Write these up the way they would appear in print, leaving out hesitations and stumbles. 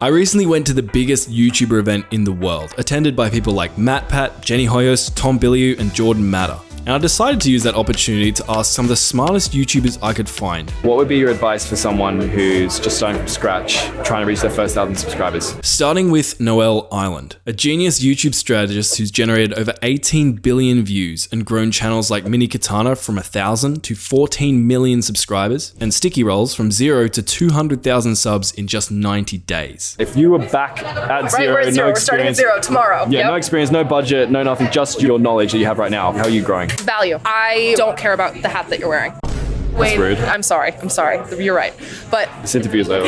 I recently went to the biggest YouTuber event in the world, attended by people like MatPat, Jenny Hoyos, Tom Bilyeu, and Jordan Matter. And I decided to use that opportunity to ask some of the smartest YouTubers I could find. What would be your advice for someone who's just starting from scratch, trying to reach their first 1,000 subscribers? Starting with Noel Island, a genius YouTube strategist who's generated over 18 billion views and grown channels like Mini Katana from 1,000 to 14 million subscribers, and Sticky Rolls from 0 to 200,000 subs in just 90 days. If you were back at zero, we're at zero. no We're starting at experience, zero tomorrow. no experience, no budget, no nothing, just your knowledge that you have right now. How are you growing? Value. I don't care about the hat that you're wearing. Wait, rude. I'm sorry. You're right. But This interview is over.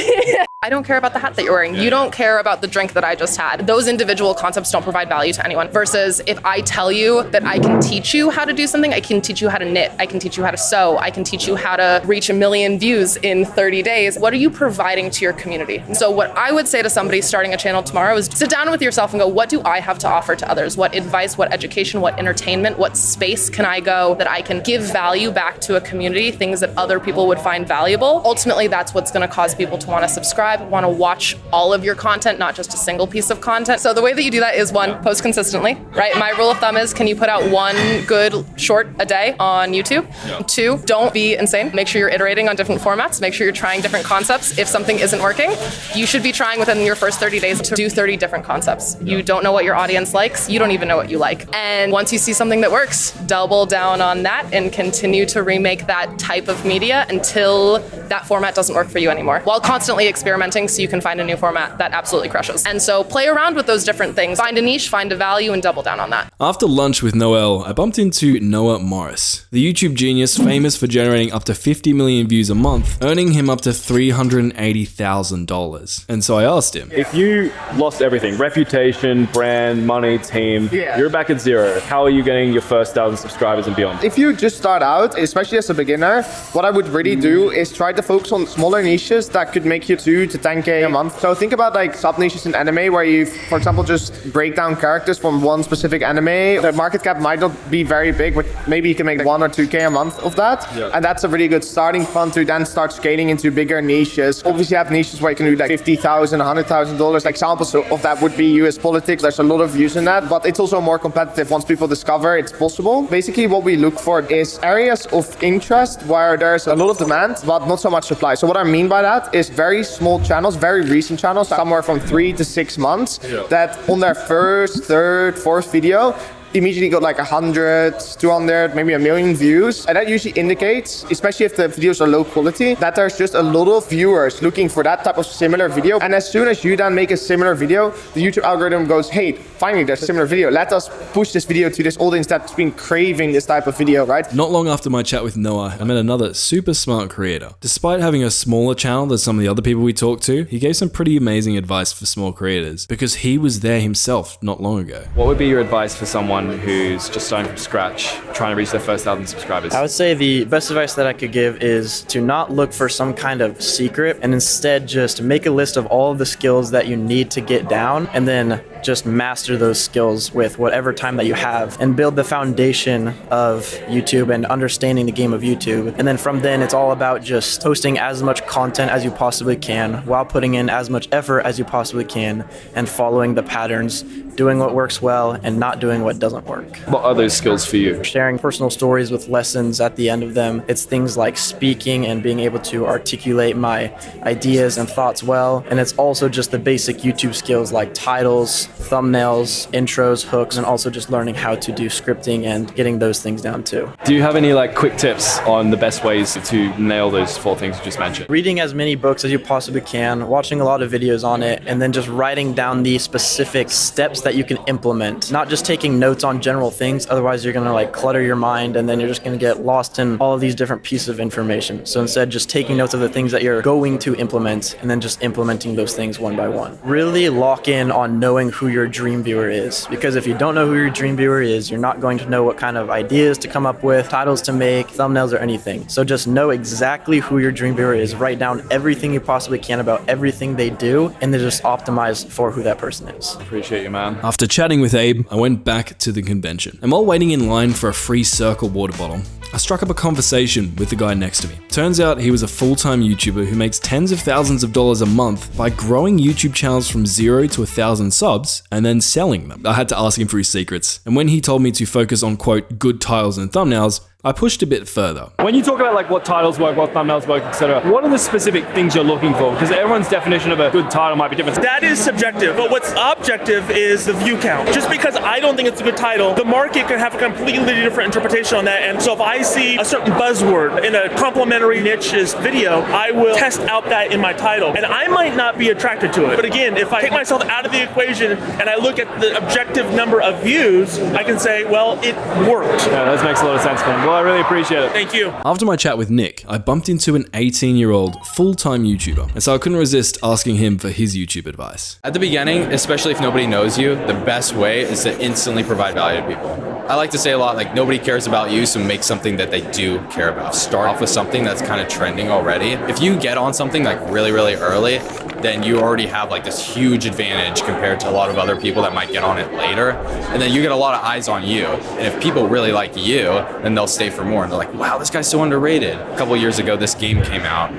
I don't care about the hat that you're wearing. You don't care about the drink that I just had. Those individual concepts don't provide value to anyone. Versus if I tell you that I can teach you how to do something, I can teach you how to knit, I can teach you how to sew, I can teach you how to reach 1 million views in 30 days. What are you providing to your community? So what I would say to somebody starting a channel tomorrow is sit down with yourself and go, what do I have to offer to others? What advice, what education, what entertainment, what space can I go that I can give value back to a community, things that other people would find valuable? Ultimately, that's what's gonna cause people to wanna subscribe, wanna watch all of your content, not just a single piece of content. So the way that you do that is one, post consistently, right? My rule of thumb is, can you put out one good short a day on YouTube? Yeah. 2, don't be insane. Make sure you're iterating on different formats. Make sure you're trying different concepts. If something isn't working, you should be trying within your first 30 days to do 30 different concepts. You don't know what your audience likes. You don't even know what you like. And once you see something that works, double down on that and continue to remake that type of media until that format doesn't work for you anymore, while constantly experimenting so you can find a new format that absolutely crushes. And so play around with those different things. Find a niche, find a value, and double down on that. After lunch with Noel, I bumped into Noah Morris, the YouTube genius famous for generating up to 50 million views a month, earning him up to $380,000. And so I asked him, If you lost everything, reputation, brand, money, team, you're back at zero, how are you getting your first 1,000 subscribers and beyond? If you just start out, especially as a beginner, what I would really do is try to focus on smaller niches that could make you 2 to 10K a month. So think about like sub niches in anime where you, for example, just break down characters from one specific anime. The market cap might not be very big, but maybe you can make 1 or 2K a month of that. Yeah. And that's a really good starting point to then start scaling into bigger niches. Obviously you have niches where you can do like $50,000, $100,000. Examples of that would be US politics. There's a lot of views in that, but it's also more competitive once people discover it's possible. Basically what we look for is areas of interest where there's a lot of demand, but not so much supply. So what I mean by that is very small channels, very recent channels, somewhere from 3 to 6 months, that on their first, third, fourth video, immediately got like 100, 200, maybe 1 million views. And that usually indicates, especially if the videos are low quality, that there's just a lot of viewers looking for that type of similar video. And as soon as you then make a similar video, the YouTube algorithm goes, hey, finally there's a similar video. Let us push this video to this audience that's been craving this type of video, right? Not long after my chat with Noah, I met another super smart creator. Despite having a smaller channel than some of the other people we talked to, he gave some pretty amazing advice for small creators because he was there himself not long ago. What would be your advice for someone who's just starting from scratch, trying to reach their first 1,000 subscribers? I would say the best advice that I could give is to not look for some kind of secret and instead just make a list of all of the skills that you need to get down and then just master those skills with whatever time that you have and build the foundation of YouTube and understanding the game of YouTube. And then from then it's all about just posting as much content as you possibly can while putting in as much effort as you possibly can and following the patterns, doing what works well and not doing what doesn't work. What are those skills for you? Sharing personal stories with lessons at the end of them. It's things like speaking and being able to articulate my ideas and thoughts well. And it's also just the basic YouTube skills like titles, thumbnails, intros, hooks, and also just learning how to do scripting and getting those things down too. Do you have any like quick tips on the best ways to nail those 4 things you just mentioned? Reading as many books as you possibly can, watching a lot of videos on it, and then just writing down the specific steps that you can implement. Not just taking notes on general things, otherwise you're gonna like clutter your mind and then you're just gonna get lost in all of these different pieces of information. So instead, just taking notes of the things that you're going to implement and then just implementing those things one by one. Really lock in on knowing who your dream viewer is, because if you don't know who your dream viewer is, you're not going to know what kind of ideas to come up with, titles to make, thumbnails, or anything. So just know exactly who your dream viewer is, write down everything you possibly can about everything they do, and then just optimize for who that person is. Appreciate you, man. After chatting with Abe, I went back to the convention. And while waiting in line for a free Circle water bottle, I struck up a conversation with the guy next to me. Turns out he was a full-time YouTuber who makes tens of thousands of dollars a month by growing YouTube channels from 0 to 1,000 subs and then selling them. I had to ask him for his secrets. And when he told me to focus on, quote, good titles and thumbnails, I pushed a bit further. When you talk about like what titles work, what thumbnails work, etc., what are the specific things you're looking for? Because everyone's definition of a good title might be different. That is subjective, but what's objective is the view count. Just because I don't think it's a good title, the market can have a completely different interpretation on that. And so if I see a certain buzzword in a complementary niche's video, I will test out that in my title. And I might not be attracted to it. But again, if I take myself out of the equation and I look at the objective number of views, I can say, well, it worked. Yeah, that makes a lot of sense, man. Well, I really appreciate it. Thank you. After my chat with Nick, I bumped into an 18-year-old full-time YouTuber, and so I couldn't resist asking him for his YouTube advice. At the beginning, especially if nobody knows you, the best way is to instantly provide value to people. I like to say a lot, like, nobody cares about you, so make something that they do care about. Start off with something that's kind of trending already. If you get on something like really, really early, then you already have like this huge advantage compared to a lot of other people that might get on it later. And then you get a lot of eyes on you. And if people really like you, then they'll stay for more. And they're like, wow, this guy's so underrated. A couple of years ago, this game came out.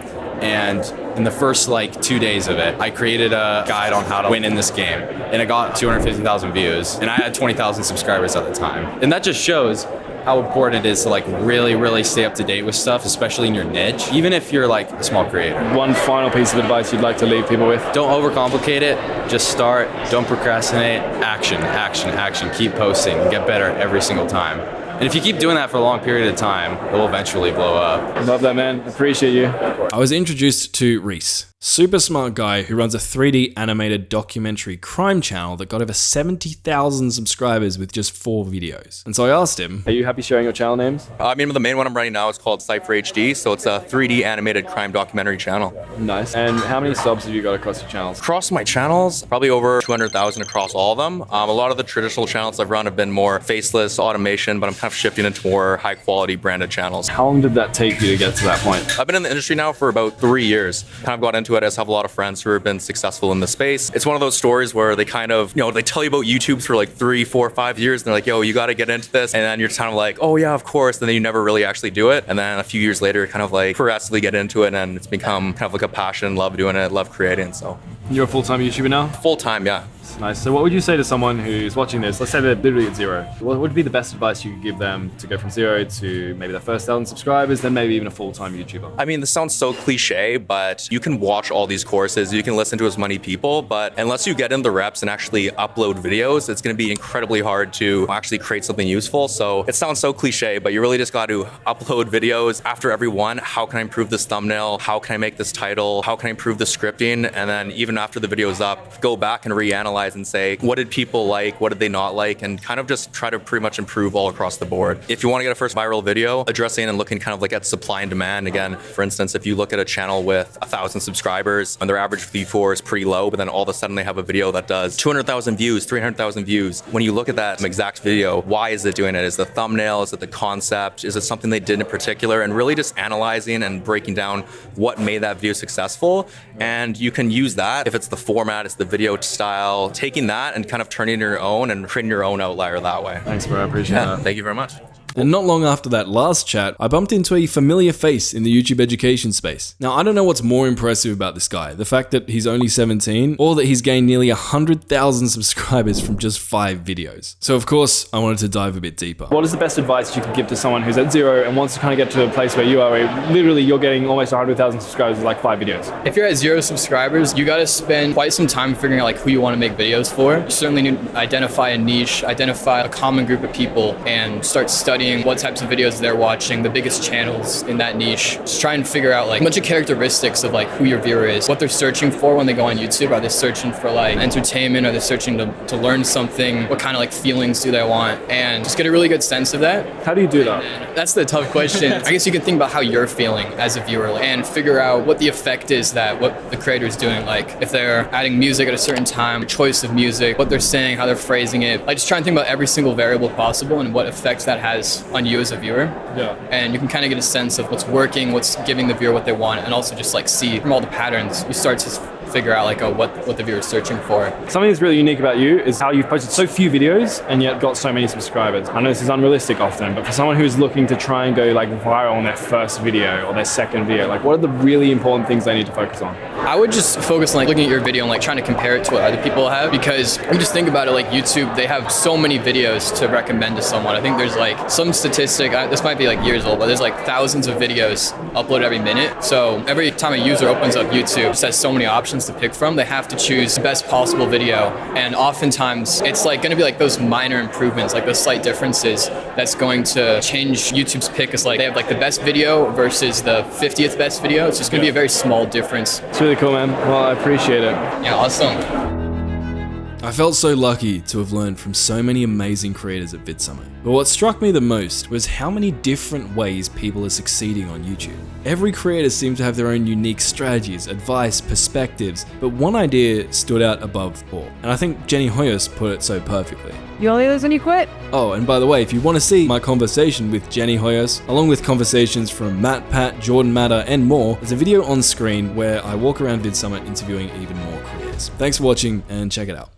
And in the first like 2 days of it, I created a guide on how to win in this game. And it got 250,000 views. And I had 20,000 subscribers at the time. And that just shows how important it is to like really, really stay up to date with stuff, especially in your niche, even if you're like a small creator. One final piece of advice you'd like to leave people with? Don't overcomplicate it. Just start. Don't procrastinate. Action, action, action. Keep posting and get better every single time. And if you keep doing that for a long period of time, it will eventually blow up. Love that, man. Appreciate you. I was introduced to Rhys, super smart guy who runs a 3D animated documentary crime channel that got over 70,000 subscribers with just 4 videos. And so I asked him, are you happy sharing your channel names? I mean, the main one I'm running now is called Cypher HD, so it's a 3D animated crime documentary channel. Nice. And how many subs have you got across your channels? Across my channels, probably over 200,000 across all of them. A lot of the traditional channels I've run have been more faceless automation, but I'm kind of shifting into more high quality branded channels. How long did that take you to get to that point? I've been in the industry now for about 3 years. Kind of got into it. I just have a lot of friends who have been successful in the space. It's one of those stories where they kind of, they tell you about YouTube for like 3, 4, 5 years, and they're like, yo, you got to get into this. And then you're kind of like, oh yeah, of course. And then you never really actually do it. And then a few years later, you kind of like progressively get into it, and it's become kind of like a passion, love doing it, love creating. So you're a full-time YouTuber now? Full-time, yeah. Nice. So what would you say to someone who's watching this? Let's say they're literally at 0. What would be the best advice you could give them to go from 0 to maybe their first 1,000 subscribers, then maybe even a full-time YouTuber? I mean, this sounds so cliche, but you can watch all these courses, you can listen to as many people, but unless you get in the reps and actually upload videos, it's going to be incredibly hard to actually create something useful. So it sounds so cliche, but you really just got to upload videos after every one. How can I improve this thumbnail? How can I make this title? How can I improve the scripting? And then even after the video is up, go back and reanalyze and say, what did people like? What did they not like? And kind of just try to pretty much improve all across the board. If you want to get a first viral video, addressing and looking kind of like at supply and demand. Again, for instance, if you look at a channel with 1,000 subscribers and their average view is pretty low, but then all of a sudden they have a video that does 200,000 views, 300,000 views. When you look at that exact video, why is it doing it? Is it the thumbnail? Is it the concept? Is it something they did in particular? And really just analyzing and breaking down what made that video successful. And you can use that if it's the format, it's the video style, taking that and kind of turning your own and creating your own outlier that way. Thanks, bro. I appreciate that. Thank you very much. And not long after that last chat, I bumped into a familiar face in the YouTube education space. Now, I don't know what's more impressive about this guy, the fact that he's only 17, or that he's gained nearly 100,000 subscribers from just 5 videos. So of course, I wanted to dive a bit deeper. What is the best advice you could give to someone who's at 0 and wants to kind of get to a place where you are, where literally you're getting almost 100,000 subscribers with like 5 videos? If you're at 0 subscribers, you gotta spend quite some time figuring out like who you want to make videos for. You certainly need to identify a niche, identify a common group of people, and start studying what types of videos they're watching, the biggest channels in that niche. Just try and figure out like a bunch of characteristics of like who your viewer is, what they're searching for when they go on YouTube. Are they searching for like entertainment? Are they searching to learn something? What kind of like feelings do they want? And just get a really good sense of that. How do you do that? That's the tough question. I guess you can think about how you're feeling as a viewer and figure out what the effect is that what the creator is doing. Like if they're adding music at a certain time, choice of music, what they're saying, how they're phrasing it. Like just try and think about every single variable possible and what effects that has on you as a viewer. Yeah. And you can kind of get a sense of what's working, what's giving the viewer what they want, and also just like see from all the patterns, you start to figure out like what the viewer's searching for. Something that's really unique about you is how you've posted so few videos and yet got so many subscribers. I know this is unrealistic often, but for someone who's looking to try and go like viral on their first video or their second video, like what are the really important things they need to focus on? I would just focus on like looking at your video and like trying to compare it to what other people have, because you just think about it, like YouTube, they have so many videos to recommend to someone. I think there's like some statistic, this might be like years old, but there's like thousands of videos uploaded every minute. So every time a user opens up YouTube, it has so many options to pick from. They have to choose the best possible video, and oftentimes it's like going to be like those minor improvements, like those slight differences that's going to change YouTube's pick. Is like they have like the best video versus the 50th best video. It's just going to be a very small difference. It's really cool, man. Well, I appreciate it. Yeah, awesome. I felt so lucky to have learned from so many amazing creators at VidSummit. But what struck me the most was how many different ways people are succeeding on YouTube. Every creator seemed to have their own unique strategies, advice, perspectives, but one idea stood out above all. And I think Jenny Hoyos put it so perfectly. You only lose when you quit. Oh, and by the way, if you want to see my conversation with Jenny Hoyos, along with conversations from Matt, Pat, Jordan Matter, and more, there's a video on screen where I walk around VidSummit interviewing even more creators. Thanks for watching and check it out.